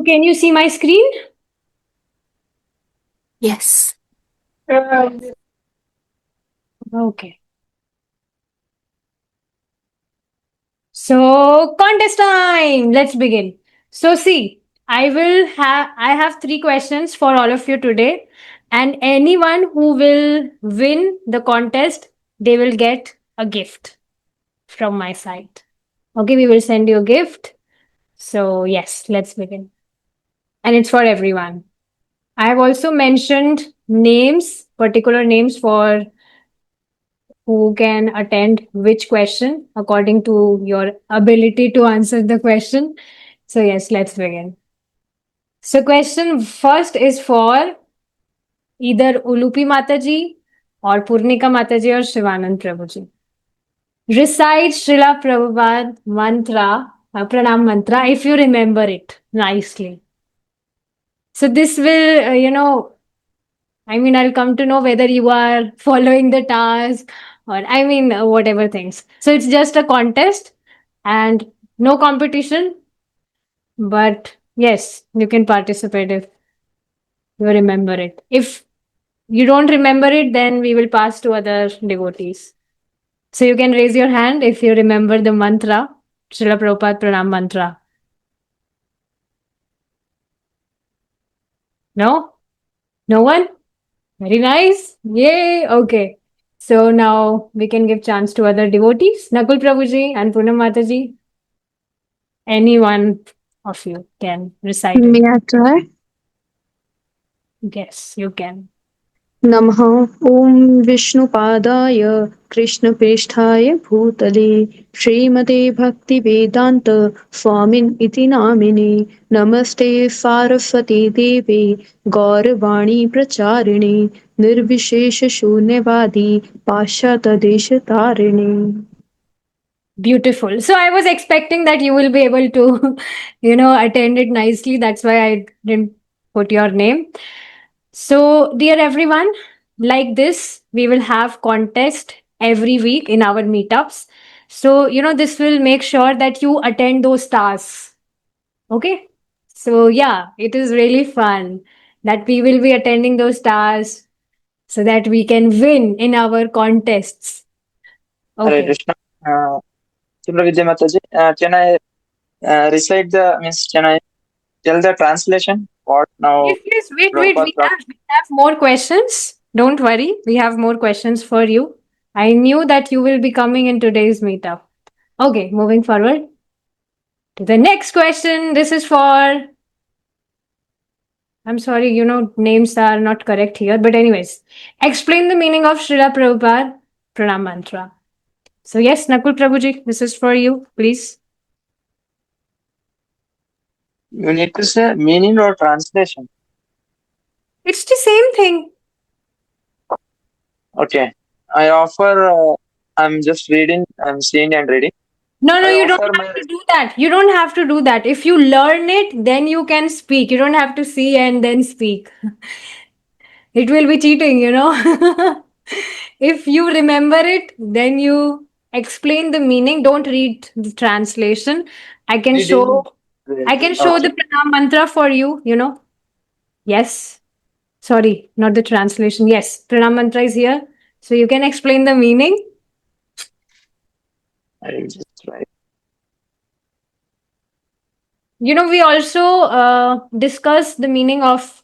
So can you see my screen? Yes. Okay. So contest time. Let's begin. So see, I have three questions for all of you today, and anyone who will win the contest, they will get a gift from my side. Okay, we will send you a gift. So yes, let's begin. And it's for everyone. I have also mentioned names, particular names for who can attend which question according to your ability to answer the question. So, yes, let's begin. So, question first is for either Ulupi Mataji or Purnika Mataji or Shivanand Prabhuji. Recite Srila Prabhupada mantra, pranam mantra, if you remember it nicely. So, this will, I mean, I'll come to know whether you are following the task or, whatever things. So it's just a contest and no competition. But yes, you can participate if you remember it. If you don't remember it, then we will pass to other devotees. So you can raise your hand if you remember the mantra, Srila Prabhupada Pranam mantra. No? No one? Very nice. Yay. Okay. So now we can give chance to other devotees. Nakul Prabhuji and Poonam Mataji. Any one of you can recite it. May I try? Yes, you can. नमः ॐ विष्णुपादाय कृष्णप्रेष्ठाय भूतले श्रीमते भक्तिवेदान्त स्वामिन् इति नामिने नमस्ते सारस्वती देवे गौरवाणी प्रचारिणे निर्विशेषशून्यवादी पाश्चात्यदेशतारिणे. Beautiful. So I was expecting that you will be able to, attend it nicely. That's why I didn't put your name. So, dear everyone, like this, we will have contest every week in our meetups. So, this will make sure that you attend those tasks. Okay. So, yeah, it is really fun that we will be attending those tasks so that we can win in our contests. Hare Okay. Krishna. Chitra Vidya Mataji, can I recite can I tell the translation? What now Yes, yes, wait. Prabhupada We have more questions. Don't worry. We have more questions for you. I knew that you will be coming in today's meetup. Okay, moving forward to the next question. This is for, I'm sorry, names are not correct here. But, anyways, explain the meaning of Srila Prabhupada Pranam Mantra. So, yes, Nakul Prabhuji, this is for you, please. You need to say meaning or translation. It's the same thing. Okay. I offer, I'm just reading, I'm seeing and reading. No, I you don't offer have my, to do that. You don't have to do that. If you learn it, then you can speak. You don't have to see and then speak. It will be cheating. If you remember it, then you explain the meaning. Don't read the translation. I can reading. show I can show the Okay. pranam mantra for you. Yes. Sorry, not the translation. Yes, pranam mantra is here. So you can explain the meaning. I will just try. We also discuss the meaning of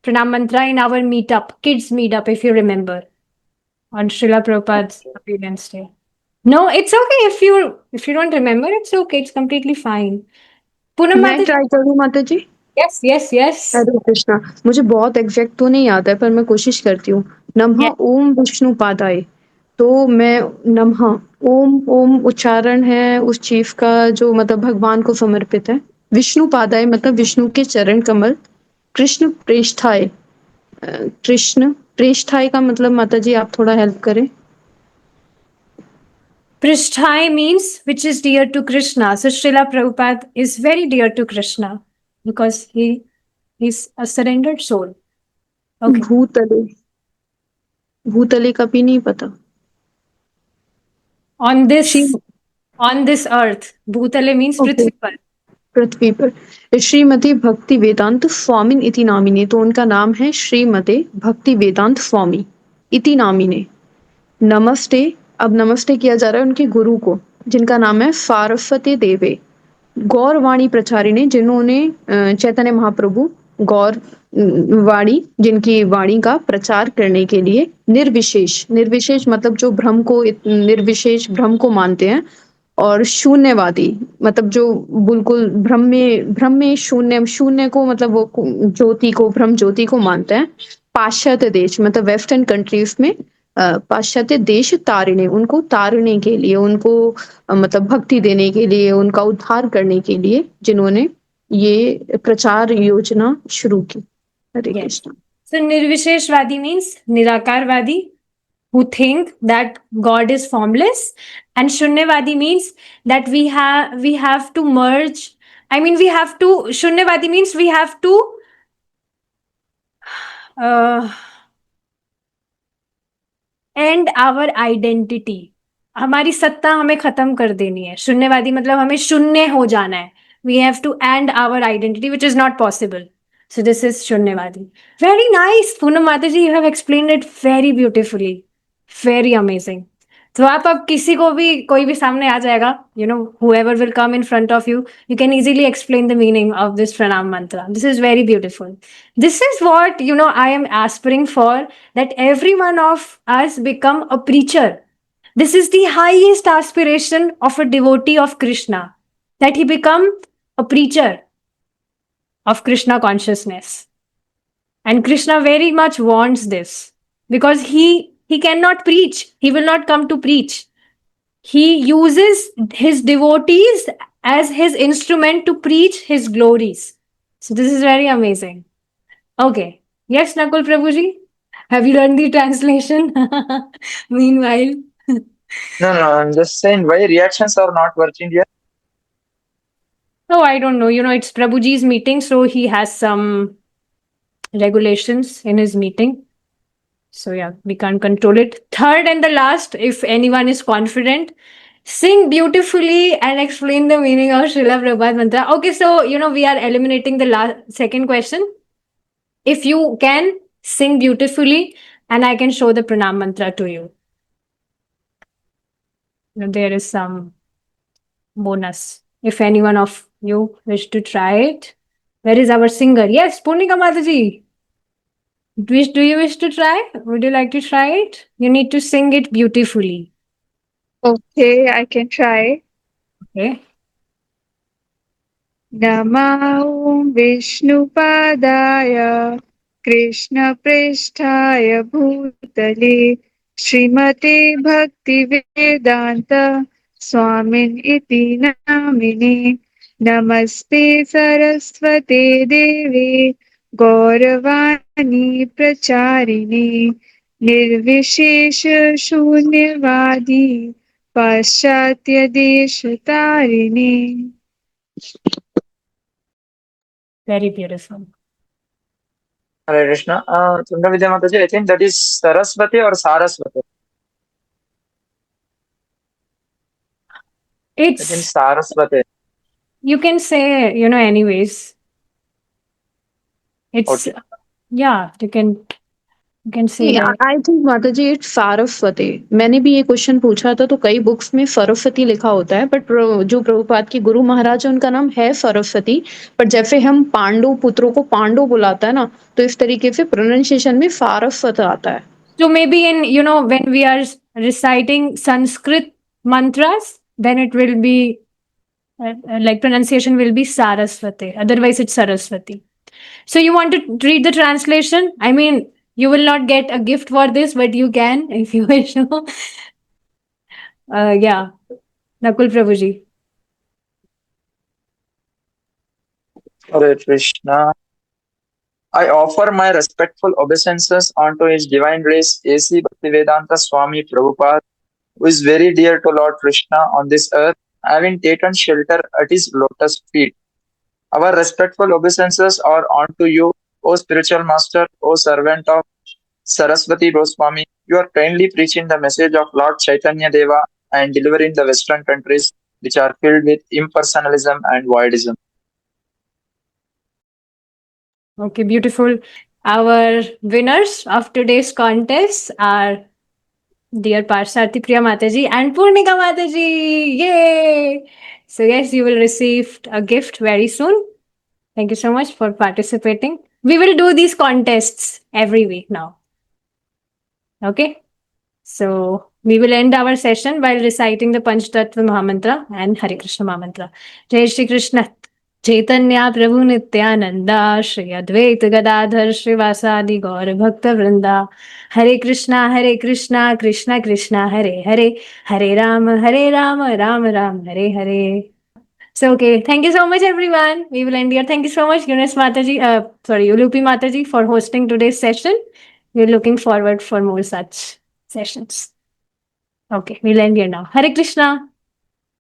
pranam mantra in our meetup, kids meetup, if you remember, on Srila Prabhupada's appearance day. No, it's okay if you don't remember. It's okay. It's completely fine. Poonam मैं Mataji. Try करूँ माता जी? Yes, yes, yes, हरे कृष्णा। मुझे बहुत exact तो नहीं आता है पर मैं कोशिश करती हूँ। नमः yes. ओम विष्णुपादाय। तो मैं नमः ओम ओम उच्चारण है उस चीफ का जो मतलब भगवान को समर्पित है। विष्णुपादाय मतलब विष्णु के चरण कमल। कृष्ण प्रेष्ठाय कृष्ण प्रेष्ठाय का मतलब माता जी आप थोड़ा हेल्प करें। Prishthai means which is dear to Krishna. So Srila Prabhupada is very dear to Krishna because he's a surrendered soul. Okay. भूतले भूतले का भी नहीं पता। On Shri this on this earth, Bhutale means okay Prithvi par. पृथ्वी पर। श्रीमती भक्ति वेदांत स्वामी इति नामिने, तो उनका नाम है श्रीमते भक्ति वेदांत स्वामी इति नामिने। नमस्ते, अब नमस्ते किया जा रहा है उनके गुरु को, जिनका नाम है फारस्वती देवे। गौरवाणी प्रचारिणे, जिन्होंने चैतन्य महाप्रभु गौर वाणी, जिनकी वाणी का प्रचार करने के लिए निर्विशेष, निर्विशेष मतलब जो भ्रम को, निर्विशेष भ्रम को मानते हैं, और शून्यवादी मतलब जो बिल्कुल भ्रम में शून्य, शून्य को मतलब वो ज्योति को, ब्रह्म ज्योति को मानते हैं। पाश्चात्य देश मतलब वेस्टर्न कंट्रीज में पाश्चात्य देश तारने, उनको तारने के लिए, उनको मतलब भक्ति देने के लिए, उनका उद्धार करने के लिए जिन्होंने ये प्रचार योजना शुरू की। हरे Yes. Krishna. So Nirvisheshvadi means Nirakarvadi, who think that God is formless, and Shunyavadi means that we have to merge. I mean, we have to. Shunyavadi means we have to end our identity. हमारी सत्ता हमें खत्म कर देनी है। शून्यवादी मतलब हमें शून्य हो जाना है। We have to end our identity, which is not possible. So this is Shunyavadi. Very nice, Poonam Mataji. You have explained it very beautifully. Very amazing. तो आप अब किसी को भी, कोई भी सामने आ जाएगा, whoever will come in front of you, you can easily explain the meaning of this pranam mantra. This is very beautiful. This is what, I am aspiring for, that every one of us become a preacher. This is the highest aspiration of a devotee of Krishna, that he become a preacher of Krishna consciousness. And Krishna very much wants this, because he cannot preach. He will not come to preach. He uses his devotees as his instrument to preach his glories. So this is very amazing. Okay. Yes, Nakul Prabhuji? Have you learned the translation? Meanwhile. No, I'm just saying why reactions are not working here. No, I don't know. It's Prabhuji's meeting, so he has some regulations in his meeting. So yeah, we can't control it. Third and the last, if anyone is confident, sing beautifully and explain the meaning of Srila Prabhupada mantra. Okay, so we are eliminating the second question. If you can sing beautifully, and I can show the pranam mantra to you. There is some bonus. If anyone of you wish to try it. Where is our singer? Yes, Punika Mataji. Do you wish to try? Would you like to try it? You need to sing it beautifully. Okay, I can try. Okay. Namo Vishnupadaya Krishnapristhaya Bhutale Srimate Bhaktivedanta Swamin iti namine Namaste Saraswate Deve Gauravani Pracharine Nirvishesha Shunyavadi Paschatya Deshatarine. Very beautiful. Hare Krishna. Tunda Vidya Mataji, I think that is Saraswati or Saraswati. I think It's, Saraswati. you can say, anyways. It's, Okay. yeah, you can say that. I think माता जी it's Saraswati. मैंने भी ये question पूछा था, तो कई books में सरस्वती लिखा होता है, बट जो प्रभुपाद के गुरु महाराज है उनका नाम है सरस्वती। पर जैसे हम पांडु पुत्रों को पांडु बुलाता है ना, तो इस तरीके से प्रोनाउंसिएशन में सारस्वत आता है। So maybe in, when we are reciting Sanskrit mantras, then it will be, like pronunciation will be Saraswati. Otherwise it's Saraswati. So you want to read the translation? I mean, you will not get a gift for this, but you can if you wish. Yeah. Nakul Prabhuji. Hare Krishna. I offer my respectful obeisances unto His Divine Grace A.C. Bhaktivedanta Swami Prabhupada, who is very dear to Lord Krishna on this earth, having taken shelter at His lotus feet. Our respectful obeisances are unto you, O spiritual master, O servant of Saraswati Goswami. You are kindly preaching the message of Lord Chaitanya Deva and delivering the Western countries which are filled with impersonalism and voidism. Okay, beautiful. Our winners of today's contest are dear Parsharthi Priya Mataji and Purnika Mataji. Yay! So, yes, you will receive a gift very soon. Thank you so much for participating. We will do these contests every week now. Okay? So, we will end our session while reciting the Panchtattva Mahamantra and Hare Krishna Mahamantra. Jai Shri Krishna. चैतन्य प्रभु नित्यानंदा श्री अद्वैत गदाधर श्रीवासादि गौर भक्त वृंदा हरे Krishna Krishna Krishna Hare Hare Hare Ram Ram Ram Hare Hare. So, okay, thank you so much, everyone. We will end here. Thank you so much, Eunice Mataji, Ulupi Mataji, for hosting today's session. We're looking forward for more such sessions. Okay, we'll end here now. Hare Krishna.